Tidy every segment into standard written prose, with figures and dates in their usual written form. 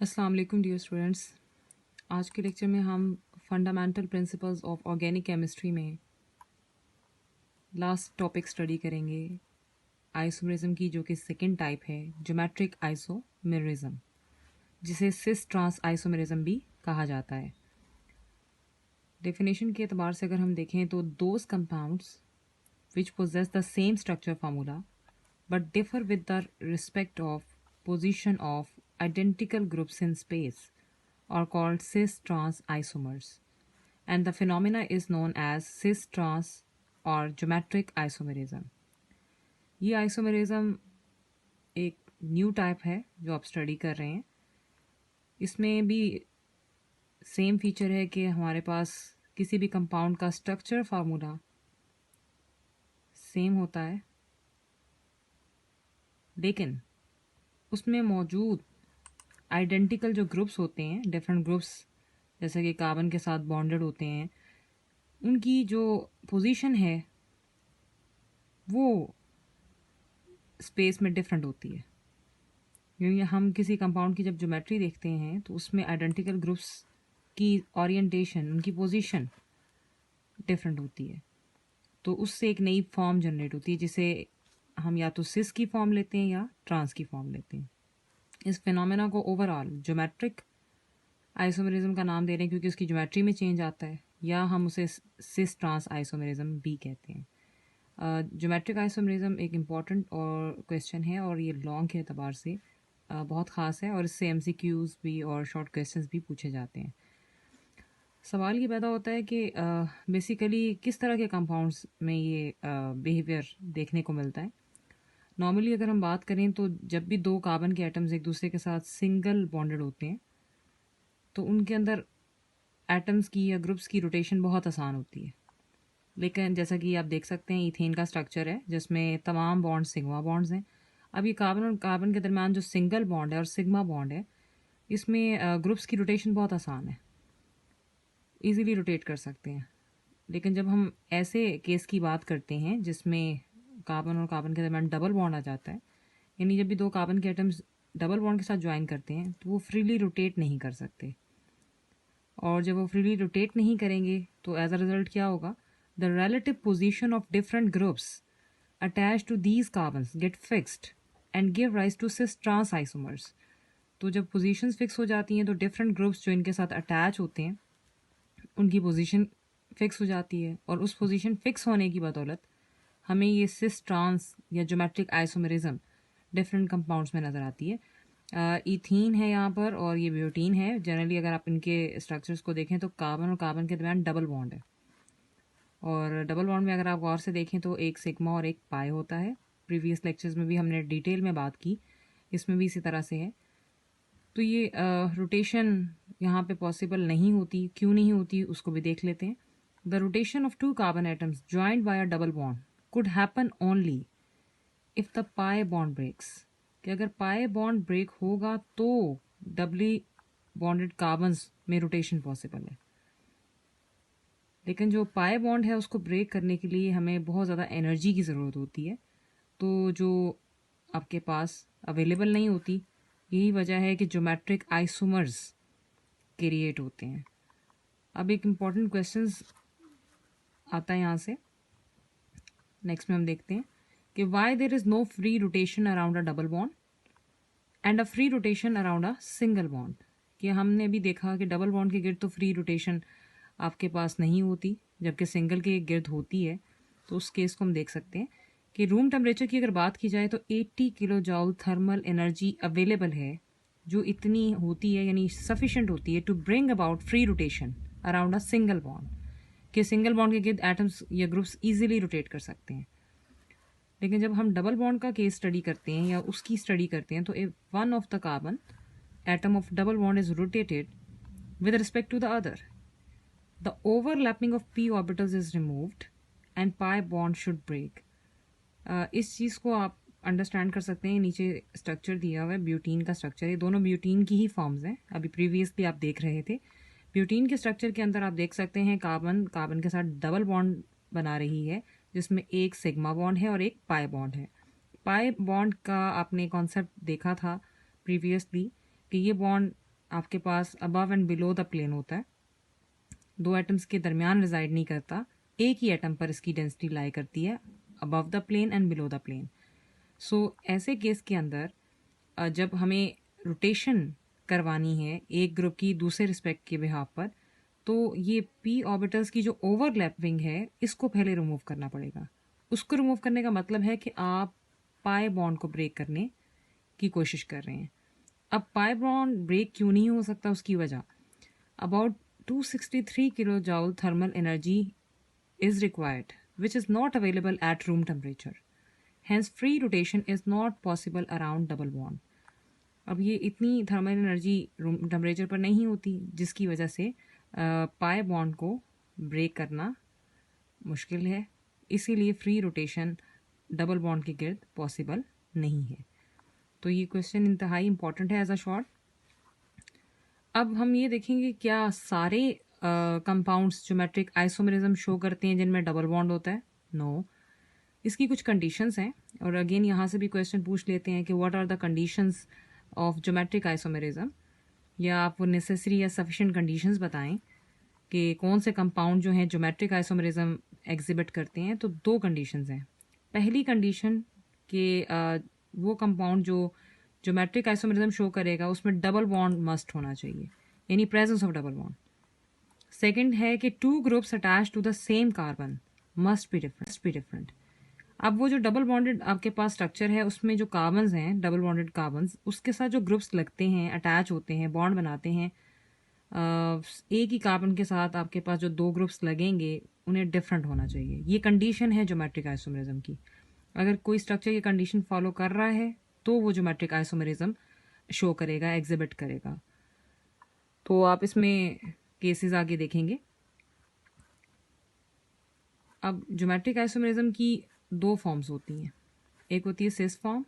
अस्सलाम वालेकुम dear students. आज के लेक्चर में हम fundamental principles of organic chemistry में लास्ट टॉपिक स्टडी करेंगे, आइसोमेरिज्म की, जो कि सेकंड टाइप है, ज्योमेट्रिक आइसोमेरिज्म, जिसे सिस ट्रांस आइसोमेरिज्म भी कहा जाता है। डेफिनेशन के एतबार से अगर हम देखें तो those compounds which possess the same structure formula but differ with the respect of position of identical groups in space are called cis-trans isomers, and the phenomena is known as cis-trans or geometric isomerism. ये isomerism एक new type है जो आप study कर रहे हैं। इसमें भी सेम फीचर है कि हमारे पास किसी भी कंपाउंड का स्ट्रक्चर फार्मूला सेम होता है, लेकिन उसमें मौजूद आइडेंटिकल जो ग्रुप्स होते हैं, डिफरेंट ग्रुप्स जैसे कि कार्बन के साथ बॉन्डेड होते हैं, उनकी जो पोजीशन है वो स्पेस में डिफरेंट होती है। क्योंकि हम किसी कंपाउंड की जब ज्योमेट्री देखते हैं तो उसमें आइडेंटिकल ग्रुप्स की ओरिएंटेशन, उनकी पोजीशन डिफरेंट होती है, तो उससे एक नई फॉर्म जनरेट होती है, जिसे हम या तो सिस की फॉर्म लेते हैं या ट्रांस की फॉर्म लेते हैं। इस फिनोमेना को ओवरऑल ज्योमेट्रिक आइसोमेरिज्म का नाम दे रहे हैं क्योंकि उसकी ज्योमेट्री में चेंज आता है, या हम उसे सिस ट्रांस आइसोमेरिज्म भी कहते हैं। ज्योमेट्रिक आइसोमेरिज्म एक इम्पॉर्टेंट और क्वेश्चन है और ये लॉन्ग के अतबार से बहुत ख़ास है, और इससे MCQs भी और शॉर्ट क्वेश्चंस भी पूछे जाते हैं। सवाल ये पैदा होता है कि बेसिकली किस तरह के कंपाउंड्स में ये बिहेवियर देखने को मिलता है। नॉर्मली अगर हम बात करें तो जब भी दो कार्बन के एटम्स एक दूसरे के साथ सिंगल बॉन्डेड होते हैं तो उनके अंदर एटम्स की या ग्रुप्स की रोटेशन बहुत आसान होती है। लेकिन जैसा कि आप देख सकते हैं, इथेन का स्ट्रक्चर है जिसमें तमाम बॉन्ड सिग्मा बॉन्ड्स हैं। अब ये कार्बन और कार्बन के दरमियान जो सिंगल बॉन्ड है और सिग्मा बॉन्ड है, इसमें ग्रुप्स की रोटेशन बहुत आसान है, इजीली रोटेट कर सकते हैं। लेकिन जब हम ऐसे केस की बात करते हैं जिसमें कार्बन और कार्बन के दरमियान डबल बॉन्ड आ जाता है, यानी जब भी दो कार्बन के एटम्स डबल बॉन्ड के साथ ज्वाइन करते हैं तो वो फ्रीली रोटेट नहीं कर सकते, और जब वो फ्रीली रोटेट नहीं करेंगे तो एज अ रिजल्ट क्या होगा, the relative position of different groups attached to these carbons get fixed and give rise to cis trans isomers. तो जब पोजीशंस फिक्स हो जाती हैं तो डिफरेंट ग्रुप्स जो इनके साथ अटैच होते हैं उनकी पोजीशन फिक्स हो जाती है, और उस पोजीशन फिक्स होने की बदौलत हमें ये सिस ट्रांस या ज्योमेट्रिक आइसोमेरिज्म डिफरेंट कंपाउंड्स में नज़र आती है। इथीन है यहाँ पर और ये ब्यूटीन है। जनरली अगर आप इनके स्ट्रक्चर्स को देखें तो कार्बन और कार्बन के दरमियान डबल बॉन्ड है, और डबल बॉन्ड में अगर आप गौर से देखें तो एक सिग्मा और एक पाई होता है। प्रीवियस लेक्चर्स में भी हमने डिटेल में बात की, इसमें भी इसी तरह से है। तो ये रोटेशन यहाँ पे पॉसिबल नहीं होती, क्यों नहीं होती उसको भी देख लेते हैं। The rotation of two carbon atoms joined by a double bond could happen only if the pi bond breaks, कि अगर पाई बॉन्ड ब्रेक होगा तो डबली बॉन्डेड कार्बन्स में रोटेशन पॉसिबल है। लेकिन जो पाई बॉन्ड है उसको ब्रेक करने के लिए हमें बहुत ज़्यादा एनर्जी की ज़रूरत होती है, तो जो आपके पास अवेलेबल नहीं होती। यही वजह है कि ज्योमेट्रिक आइसोमर्स क्रिएट होते हैं। अब एक इम्पॉर्टेंट क्वेश्चन आता है यहाँ से, नेक्स्ट में हम देखते हैं कि why there is no free rotation around a double bond and a free rotation around a single bond. कि हमने भी देखा कि डबल बॉन्ड के गिर्द तो फ्री रोटेशन आपके पास नहीं होती, जबकि सिंगल के गिर्द होती है। तो उस केस को हम देख सकते हैं कि रूम टेम्परेचर की अगर बात की जाए तो 80 kilo joule thermal energy available है, जो इतनी होती है यानी सफिशेंट होती है to bring about free rotation around a single bond, कि सिंगल बॉन्ड के गिर्द एटम्स या ग्रुप्स इजीली रोटेट कर सकते हैं। लेकिन जब हम डबल बॉन्ड का केस स्टडी करते हैं या उसकी स्टडी करते हैं तो one of the carbon atom of double bond is rotated with respect to the other. The overlapping of p orbitals is removed and pi bond should break. इस चीज़ को आप अंडरस्टैंड कर सकते हैं। नीचे स्ट्रक्चर दिया हुआ है, ब्यूटीन का स्ट्रक्चर, ये दोनों ब्यूटीन की ही फॉर्म्स हैं। अभी प्रीवियसली आप देख रहे थे ब्यूटीन के स्ट्रक्चर के अंदर आप देख सकते हैं कार्बन कार्बन के साथ डबल बॉन्ड बना रही है, जिसमें एक सिग्मा बॉन्ड है और एक पाई बॉन्ड है। पाई बॉन्ड का आपने कॉन्सेप्ट देखा था प्रीवियसली कि ये बॉन्ड आपके पास above and below the plane होता है, दो एटम्स के दरमियान रिजाइड नहीं करता, एक ही एटम पर इसकी डेंसिटी लाई करती है, above the plane and below the plane. So ऐसे केस के अंदर जब हमें रोटेशन करवानी है एक ग्रुप की दूसरे रिस्पेक्ट के बिहाफ पर, तो ये पी ऑर्बिटल्स की जो ओवरलैपिंग है इसको पहले रिमूव करना पड़ेगा। उसको रिमूव करने का मतलब है कि आप पाई बॉन्ड को ब्रेक करने की कोशिश कर रहे हैं। अब पाई बॉन्ड ब्रेक क्यों नहीं हो सकता, उसकी वजह about 263 kilo joule thermal energy is required, which is not available at room temperature. Hence, free rotation is not possible around double bond. अब ये इतनी थर्मल एनर्जी रूम टेम्परेचर पर नहीं होती, जिसकी वजह से पाई बॉन्ड को ब्रेक करना मुश्किल है, इसीलिए फ्री रोटेशन डबल बॉन्ड के गिर्द पॉसिबल नहीं है। तो ये क्वेश्चन इंतहाई इंपॉर्टेंट है एज अ शॉर्ट। अब हम ये देखेंगे क्या सारे कंपाउंड्स ज्योमेट्रिक आइसोमेरिज्म शो करते हैं जिनमें डबल बॉन्ड होता है? नो। इसकी कुछ कंडीशंस हैं, और अगेन यहाँ से भी क्वेश्चन पूछ लेते हैं कि what are the conditions of geometric isomerism, या आप वो नेसेसरी या सफिशिएंट कंडीशंस बताएं कि कौन से कंपाउंड जो हैं ज्योमेट्रिक आइसोमेरिज्म एग्जिबिट करते हैं। तो दो कंडीशंस हैं। पहली कंडीशन कि वो कंपाउंड जो ज्योमेट्रिक आइसोमेरिज्म शो करेगा उसमें डबल बॉन्ड मस्ट होना चाहिए, यानी presence of double bond. Second है कि two groups attach to the same carbon must be different. अब वो जो डबल बॉन्डेड आपके पास स्ट्रक्चर है उसमें जो कार्बन्स हैं, डबल बॉन्डेड कार्बन्स, उसके साथ जो ग्रुप्स लगते हैं, अटैच होते हैं, बॉन्ड बनाते हैं, एक ही कार्बन के साथ आपके पास जो दो ग्रुप्स लगेंगे उन्हें डिफरेंट होना चाहिए। ये कंडीशन है ज्योमेट्रिक आइसोमेरिज्म की। अगर कोई स्ट्रक्चर ये कंडीशन फॉलो कर रहा है तो वो ज्योमेट्रिक आइसोमेरिज्म शो करेगा, एग्जिबिट करेगा। तो आप इसमें केसेस आगे देखेंगे। अब ज्योमेट्रिक आइसोमेरिज्म की दो फॉर्म्स होती हैं, एक होती है सिस फॉर्म,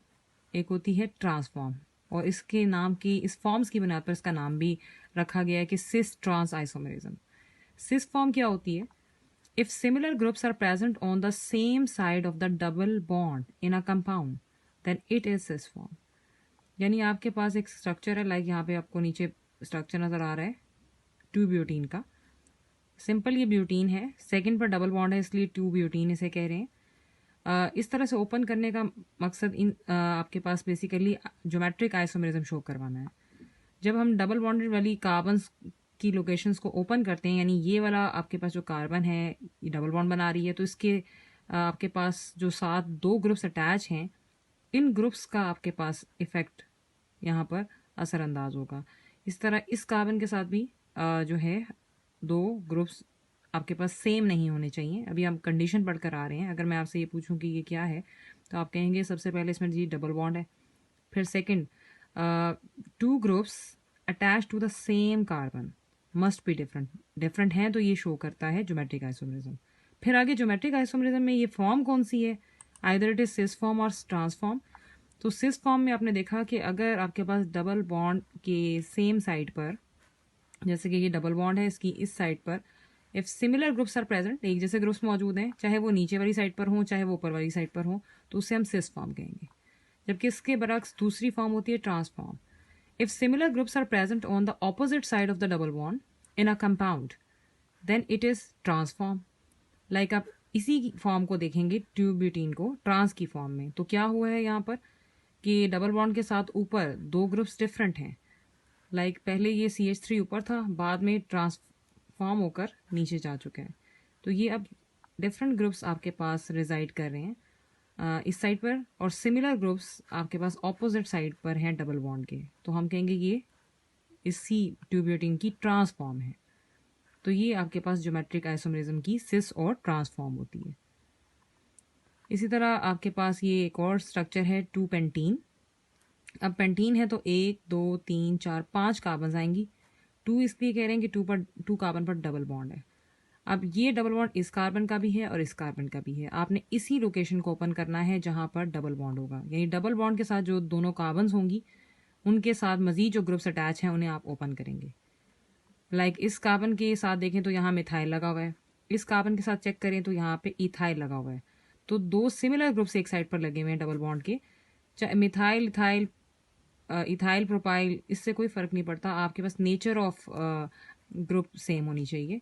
एक होती है ट्रांसफॉर्म, और इसके नाम की, इस फॉर्म्स की बुनियाद पर इसका नाम भी रखा गया है कि cis trans isomerism. Cis form क्या होती है? If similar groups are present on the same side of the double bond in a compound then it is cis form. यानी आपके पास एक स्ट्रक्चर है, लाइक यहाँ पे आपको नीचे स्ट्रक्चर नजर आ रहा है 2 ब्यूटीन का। सिंपल ये ब्यूटीन है, सेकंड पर डबल बॉन्ड है इसलिए 2 ब्यूटीन इसे कह रहे हैं। इस तरह से ओपन करने का मकसद आपके पास बेसिकली ज्योमेट्रिक आइसोमेरिज्म शो करवाना है। जब हम डबल बॉन्डेड वाली कार्बन्स की लोकेशंस को ओपन करते हैं, यानी ये वाला आपके पास जो कार्बन है ये डबल बॉन्ड बना रही है, तो इसके आपके पास जो साथ दो ग्रुप्स अटैच हैं, इन ग्रुप्स का आपके पास इफेक्ट यहाँ पर असरअंदाज होगा। इस तरह इस कार्बन के साथ भी जो है दो ग्रुप्स आपके पास सेम नहीं होने चाहिए। अभी हम कंडीशन पढ़कर आ रहे हैं। अगर मैं आपसे ये पूछूं कि ये क्या है, तो आप कहेंगे सबसे पहले इसमें जी डबल बॉन्ड है, फिर second two groups attach to the same carbon must be different हैं, तो ये शो करता है ज्योमेट्रिक आइसोमेरिज्म। फिर आगे ज्योमेट्रिक आइसोमेरिज्म में ये फॉर्म कौन सी है? Either it is cis form और ट्रांसफॉर्म। तो सिस फॉर्म में आपने देखा कि अगर आपके पास डबल बॉन्ड के सेम साइड पर, जैसे कि ये डबल बॉन्ड है, इसकी इस साइड पर if similar groups are present, एक जैसे ग्रुप्स मौजूद हैं, चाहे वो नीचे वाली साइड पर हो चाहे वो ऊपर वाली साइड पर हो, तो उसे हम सिस फॉर्म कहेंगे। जबकि इसके बरक्स दूसरी फॉर्म होती है trans form. If similar groups are present on the opposite side of the double bond in a compound then it is trans form. Like आप इसी फॉर्म को देखेंगे ट्यूब ब्यूटीन को ट्रांस की फॉर्म में, तो क्या हुआ है यहाँ पर कि डबल बॉन्ड के साथ ऊपर दो ग्रुप्स डिफरेंट हैं। लाइक पहले ये CH3 ऊपर था, बाद में ट्रांसफॉर्म होकर नीचे जा चुका है। तो ये अब डिफरेंट ग्रुप्स आपके पास रिजाइड कर रहे हैं इस साइड पर, और सिमिलर ग्रुप्स आपके पास ऑपोजिट साइड पर हैं डबल बॉन्ड के, तो हम कहेंगे ये इसी ट्यूब्यूटिन की ट्रांसफॉर्म है। तो ये आपके पास ज्योमेट्रिक आइसोमेरिज्म की सिस और ट्रांसफॉर्म होती है। इसी तरह आपके पास ये एक और स्ट्रक्चर है 2 पेंटीन। अब पेंटीन है तो 1 2 3 4 5 कार्बन आएंगी। 2 इसलिए कह रहे हैं कि 2 कार्बन पर डबल बॉन्ड है। अब ये डबल बॉन्ड इस कार्बन का भी है और इस कार्बन का भी है। आपने इसी लोकेशन को ओपन करना है जहां पर डबल बॉन्ड होगा, यानी डबल बॉन्ड के साथ जो दोनों कार्बन्स होंगी उनके साथ मजीद जो ग्रुप्स अटैच हैं उन्हें आप ओपन करेंगे। लाइक इस कार्बन के साथ देखें तो यहाँ मिथाइल लगा हुआ है, इस कार्बन के साथ चेक करें तो यहाँ पे इथाइल लगा हुआ है। तो दो सिमिलर ग्रुप्स एक साइड पर लगे हुए हैं डबल बॉन्ड के, चाहे मिथाइल इथाइल इथाइल प्रोपाइल, इससे कोई फ़र्क नहीं पड़ता, आपके पास नेचर ऑफ ग्रुप सेम होनी चाहिए।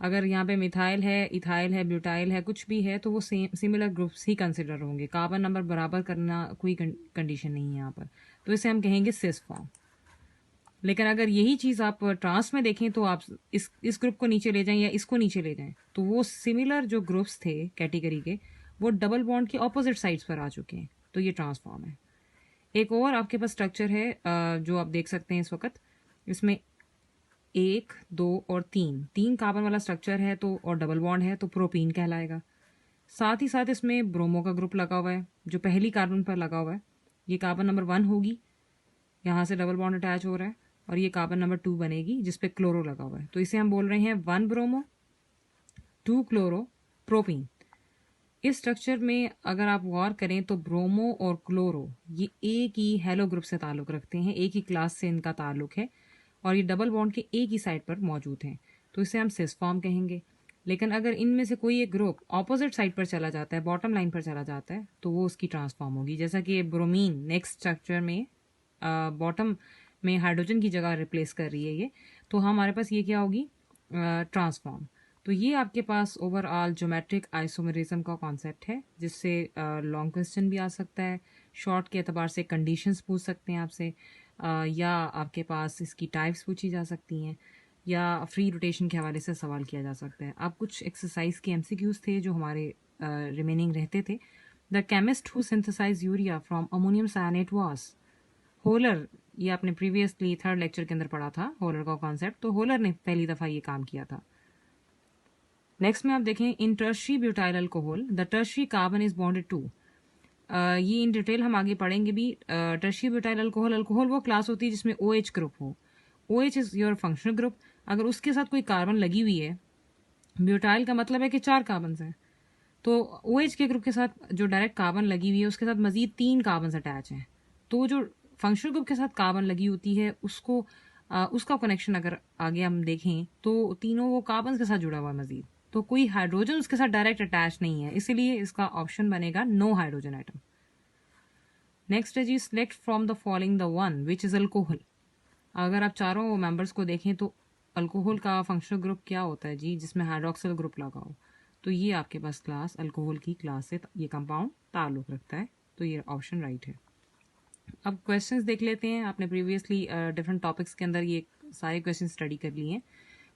अगर यहाँ पे मिथाइल है, इथाइल है, ब्यूटाइल है, कुछ भी है, तो वो सेम सिमिलर ग्रुप्स ही कंसिडर होंगे। कार्बन नंबर बराबर करना कोई कंडीशन नहीं है यहाँ पर, तो इसे हम कहेंगे सिस फॉर्म। लेकिन अगर यही चीज़ आप ट्रांस में देखें तो आप इस ग्रुप को नीचे ले जाएं या इसको नीचे ले जाएं, तो वो सिमिलर जो ग्रुप्स थे कैटेगरी के, वो डबल बॉन्ड के ऑपोजिट साइड्स पर आ चुके हैं, तो ये ट्रांसफॉर्म है। एक और आपके पास स्ट्रक्चर है जो आप देख सकते हैं इस वक्त, इसमें 1, 2 और 3 कार्बन वाला स्ट्रक्चर है, तो और डबल बॉन्ड है, तो प्रोपीन कहलाएगा। साथ ही साथ इसमें ब्रोमो का ग्रुप लगा हुआ है जो पहली कार्बन पर लगा हुआ है, ये कार्बन नंबर 1 होगी, यहाँ से डबल बॉन्ड अटैच हो रहा है, और ये कार्बन नंबर 2 बनेगी जिसपे क्लोरो लगा हुआ है, तो इसे हम बोल रहे हैं 1 ब्रोमो 2 क्लोरो प्रोपीन। इस स्ट्रक्चर में अगर आप गौर करें तो ब्रोमो और क्लोरो ये एक ही हेलो ग्रुप से ताल्लुक़ रखते हैं, एक ही क्लास से इनका ताल्लुक़ है, और ये डबल बॉन्ड के एक ही साइड पर मौजूद हैं, तो इसे हम सिस फॉर्म कहेंगे। लेकिन अगर इनमें से कोई एक ग्रुप ऑपोजिट साइड पर चला जाता है, बॉटम लाइन पर चला जाता है, तो वो उसकी ट्रांसफॉर्म होगी। जैसा कि ये ब्रोमीन नेक्स्ट स्ट्रक्चर में बॉटम में हाइड्रोजन की जगह रिप्लेस कर रही है ये, तो हमारे पास ये क्या होगी, ट्रांसफॉर्म। तो ये आपके पास ओवरऑल ज्योमेट्रिक आइसोमेरिज्म का कॉन्सेप्ट है, जिससे लॉन्ग क्वेश्चन भी आ सकता है, शॉर्ट के एतबार से कंडीशंस पूछ सकते हैं आपसे, या आपके पास इसकी टाइप्स पूछी जा सकती हैं, या फ्री रोटेशन के हवाले से सवाल किया जा सकता है। अब कुछ एक्सरसाइज के एमसीक्यूज थे जो हमारे रिमेनिंग रहते थे। The chemist who synthesize urea from ammonium cyanate was Wohler. ये आपने प्रीवियसली 3rd लेक्चर के अंदर पढ़ा था होलर का कॉन्सेप्ट, तो होलर ने पहली दफ़ा ये काम किया था। नेक्स्ट में आप देखें, in tertiary butyl alcohol the tertiary carbon is bonded to. ये इन डिटेल हम आगे पढ़ेंगे भी। टर्शरी ब्यूटाइल अल्कोहल, अल्कोहल वो क्लास होती है जिसमें OH ग्रुप हो, OH is your functional group. अगर उसके साथ कोई कार्बन लगी हुई है, ब्यूटाइल का मतलब है कि 4 कार्बन हैं, तो OH के ग्रुप के साथ जो डायरेक्ट कार्बन लगी हुई है उसके साथ मजीद 3 कार्बन अटैच हैं, तो जो फंक्शनल ग्रुप के साथ कार्बन लगी होती है उसको उसका कनेक्शन अगर आगे हम देखें तो तीनों वो कार्बन के साथ जुड़ा हुआ है मजीद, तो कोई हाइड्रोजन उसके साथ डायरेक्ट अटैच नहीं है, इसीलिए इसका ऑप्शन बनेगा नो हाइड्रोजन आइटम। नेक्स्ट है जी, select from the following the one which is alcohol. अगर आप चारों मेंबर्स को देखें तो अल्कोहल का फंक्शनल ग्रुप क्या होता है जी, जिसमें हाइड्रोक्सिल ग्रुप लगा हो, तो ये आपके पास क्लास अल्कोहल की क्लास से ये कंपाउंड ताल्लुक़ रखता है, तो ये ऑप्शन राइट है। अब क्वेश्चंस देख लेते हैं। आपने प्रीवियसली डिफरेंट टॉपिक्स के अंदर ये सारे क्वेश्चन स्टडी कर लिए हैं।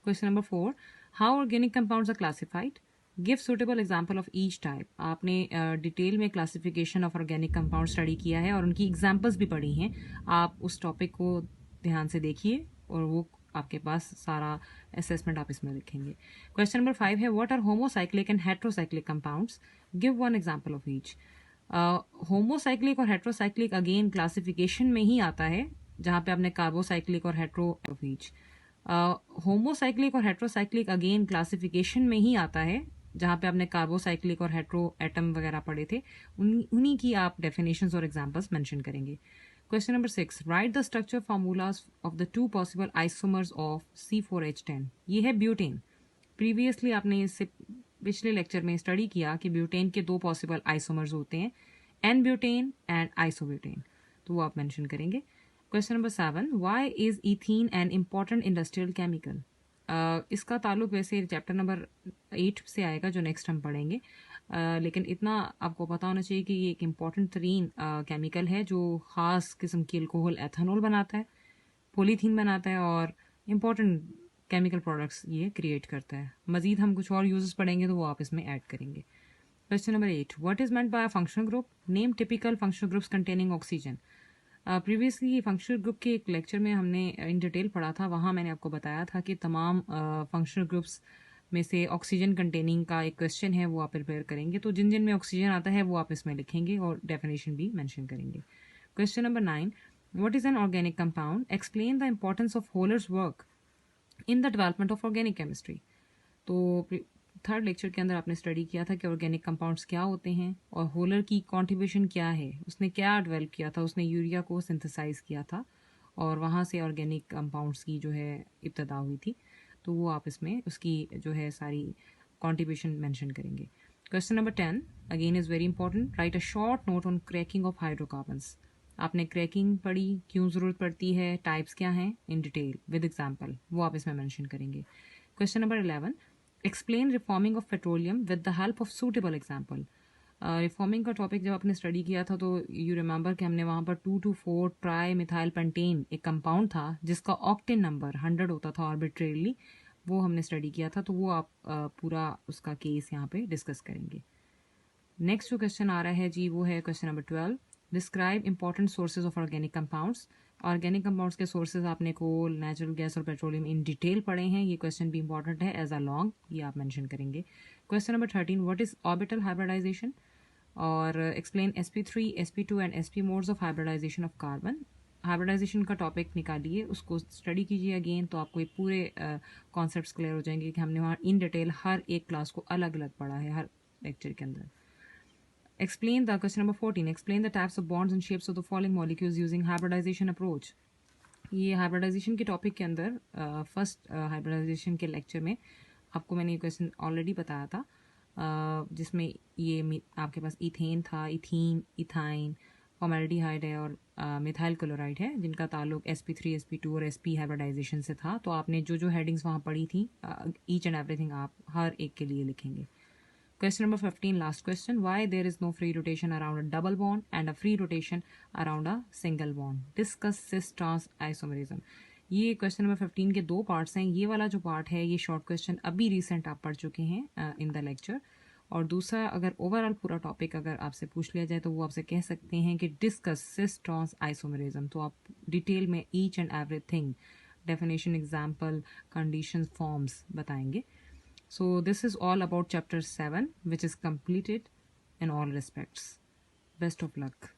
Question number 4, how organic compounds are classified, give suitable example of each type. आपने डिटेल में classification of organic compound study किया है और उनकी एग्जाम्पल्स भी पढ़ी हैं। आप उस टॉपिक को ध्यान से देखिए और वो आपके पास सारा असेसमेंट आप इसमें लिखेंगे। क्वेश्चन नंबर 5 है, what are homocyclic and heterocyclic compounds, give one example of each. Homocyclic और हेट्रोसाइक्लिक अगेन क्लासिफिकेशन में ही आता है, जहाँ पे आपने कार्बोसाइक्लिक और हेट्रो ऑफ ईच। होमोसाइक्लिक और हेट्रोसाइक्लिक अगेन क्लासिफिकेशन में ही आता है, जहाँ पे आपने कार्बोसाइक्लिक और हेट्रो एटम वगैरह पढ़े थे, उन्हीं की आप डेफिनेशंस और एग्जांपल्स मेंशन करेंगे। Question number 6, right the structure formulas of the 2 possible isomers of C4H10। ये है ब्यूटेन। प्रीवियसली आपने इससे पिछले लेक्चर में स्टडी किया कि ब्यूटेन के 2 पॉसिबल आइसोमर्स होते हैं, एन ब्यूटेन एंड आइसोब्यूटेन, तो वो आप मेंशन करेंगे। Question number 7, why is ethene an important industrial chemical. इसका ताल्लुक वैसे चैप्टर नंबर 8 से आएगा जो नेक्स्ट हम पढ़ेंगे, लेकिन इतना आपको पता होना चाहिए कि ये एक इम्पॉर्टेंट तरीन केमिकल है जो ख़ास किस्म की अल्कोहल एथेनॉल बनाता है, पॉलीथीन बनाता है और इम्पॉर्टेंट केमिकल प्रोडक्ट्स ये क्रिएट करता है। मजीद हम कुछ और यूजेस पढ़ेंगे तो वो आप इसमें ऐड करेंगे। Question number 8, what is meant by functional group, name typical functional groups containing oxygen. Previously functional group के एक लेक्चर में हमने इन डिटेल पढ़ा था, वहाँ मैंने आपको बताया था कि तमाम फंक्शनल ग्रुप्स में से ऑक्सीजन कंटेनिंग का एक क्वेश्चन है वो आप प्रिपेयर करेंगे, तो जिन जिन में ऑक्सीजन आता है वो आप इसमें लिखेंगे और डेफिनेशन भी मेंशन करेंगे। Question number 9, what is an organic compound, explain the importance of Wohler's work in the development of organic chemistry. तो 3rd लेक्चर के अंदर आपने स्टडी किया था कि ऑर्गेनिक कंपाउंड्स क्या होते हैं और होलर की कंट्रीब्यूशन क्या है, उसने क्या डेवलप किया था, उसने यूरिया को सिंथेसाइज किया था और वहाँ से ऑर्गेनिक कंपाउंड्स की जो है इब्तदा हुई थी, तो वो आप इसमें उसकी जो है सारी कंट्रीब्यूशन मेंशन करेंगे। Question number 10 again is very important, right a short note on cracking of hydrocarbons. आपने क्रैकिंग पढ़ी, क्यों ज़रूरत पड़ती है, टाइप्स क्या हैं, इन डिटेल विद एग्जाम्पल, वो आप इसमें मेंशन करेंगे. Question number 11, explain reforming of petroleum with the help of suitable example. Reforming का टॉपिक जब आपने स्टडी किया था तो यू रिमेंबर कि हमने वहाँ पर 2,2,4 ट्राई मिथाइल पेंटेन एक कंपाउंड था जिसका ऑक्टेन नंबर 100 होता था आर्बिट्रेरली, वो हमने स्टडी किया था. तो वो आप पूरा उसका केस यहाँ पे डिस्कस करेंगे. नेक्स्ट जो क्वेश्चन आ रहा है जी वो है question number 12, describe important sources of organic compounds. Organic compounds के सोर्सेज आपने कोल, नेचुरल गैस और पेट्रोलियम इन डिटेल पढ़े हैं. ये क्वेश्चन भी इंपॉर्टेंट है एज अ लॉन्ग, ये आप मेंशन करेंगे. Question number 13, what is orbital hybridization, और explain sp3, sp2 and sp modes of hybridization of carbon. Hybridization का टॉपिक निकालिए, उसको स्टडी कीजिए अगेन, तो आपको ये पूरे कॉन्सेप्ट्स क्लियर हो जाएंगे कि हमने वहाँ इन डिटेल हर एक क्लास को अलग अलग पढ़ा है हर लेक्चर के अंदर. Explain the question number 14. Explain the types of bonds and shapes of the following molecules using hybridization approach. ये हाइब्रिडाइजेशन के टॉपिक के अंदर फर्स्ट हाइब्रिडाइजेशन के लेक्चर में आपको मैंने ये क्वेश्चन ऑलरेडी बताया था, जिसमें ये आपके पास इथेन था, इथीन, इथाइन, फॉर्मेल्डिहाइड है और मिथाइल क्लोराइड है, जिनका ताल्लुक sp3, sp2 और sp हाइब्रिडाइजेशन से था. तो आपने जो जो हेडिंग्स वहाँ पढ़ी थी, ईच एंड एवरीथिंग आप हर एक के लिए लिखेंगे. Question number 15, last question. Why there is no free rotation around a double bond and a free rotation around a single bond? Discuss cis trans isomerism. ये क्वेश्चन नंबर 15 के दो parts हैं. ये वाला जो पार्ट है ये शॉर्ट क्वेश्चन अभी रिसेंट आप पढ़ चुके हैं इन द लेक्चर, और दूसरा अगर ओवरऑल पूरा टॉपिक अगर आपसे पूछ लिया जाए तो वो आपसे कह सकते हैं कि डिस्कस सिस ट्रांस आइसोमेरिज्म. तो आप डिटेल में each and everything, definition, example, conditions, forms बताएंगे. So this is all about chapter 7, which is completed in all respects. Best of luck.